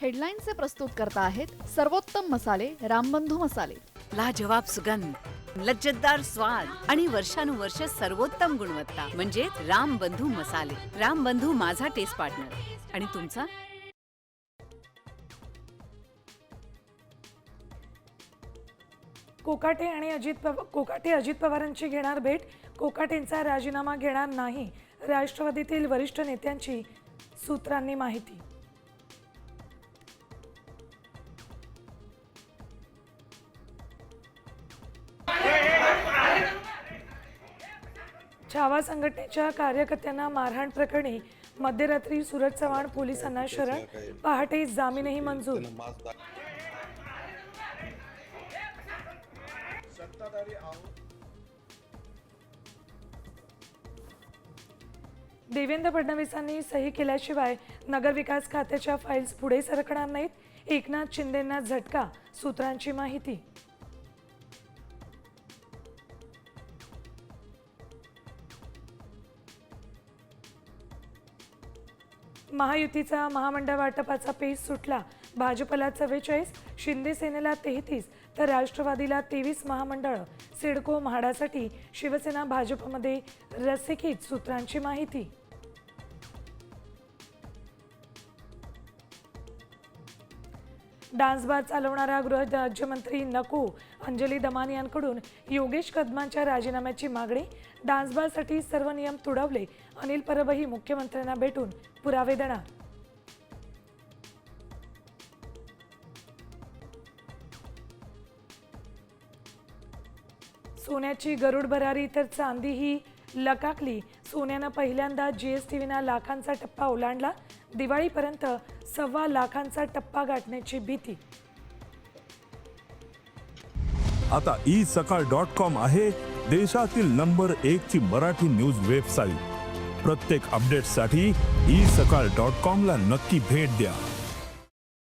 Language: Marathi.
हेडलाईनचे प्रस्तुत करता आहेत सर्वोत्तम मसाले रामबंधू मसाले. लाजवाब सुगंध, लज्जतदार स्वाद आणि वर्षानुवर्ष सर्वोत्तम गुणवत्ता म्हणजे रामबंधू मसाले. रामबंधू माझा टेस्ट पार्टनर. आणि तुमचा? कोकाटे अजित पवारांची घेणार भेट. कोकाटेंचा राजीनामा घेणार नाही, राष्ट्रवादीतील वरिष्ठ नेत्यांची सूत्रांनी माहिती. छावा संघटनेच्या कार्यकर्त्यांना मारहाण प्रकरणी मध्यरात्री सूरज चव्हाण पोलिसांना शरण. पहाटे जामीनही मंजूर. देवेंद्र फडणवीसांनी सही केल्याशिवाय नगरविकास खात्याच्या फाईल्स पुढे सरकणार नाहीत. एकनाथ शिंदेंना झटका, सूत्रांची माहिती. महायुतीचा महामंडळ वाटपाचा पेच सुटला. भाजपला 44, शिंदे सेनेला 33 तर राष्ट्रवादीला 23 महामंडळ. सिडको म्हाडासाठी शिवसेना भाजपमध्ये रस्सीखेच, सूत्रांची माहिती. डान्स बार चालवणारा गृहराज्यमंत्री नको. अंजली दमानी यांकडून योगेश कदमांच्या राजीनाम्याची मागणी. डान्स बारसाठी सर्व नियम तुडवले. अनिल परबही मुख्यमंत्र्यांना भेटून पुरावे देणार. सोन्याची गरुड भरारी तर चांदीही लकाकली. सोन्यानं पहिल्यांदा जीएसटी विना लाखांचा टप्पा ओलांडला. दिवाळीपर्यंत 1.25 लाखांचा टप्पा गाठण्याची भीती. आता isakal.com आहे देशातील नंबर 1 ची मराठी न्यूज वेबसाईट. प्रत्येक अपडेटसाठी isakal.com ला नक्की भेट द्या.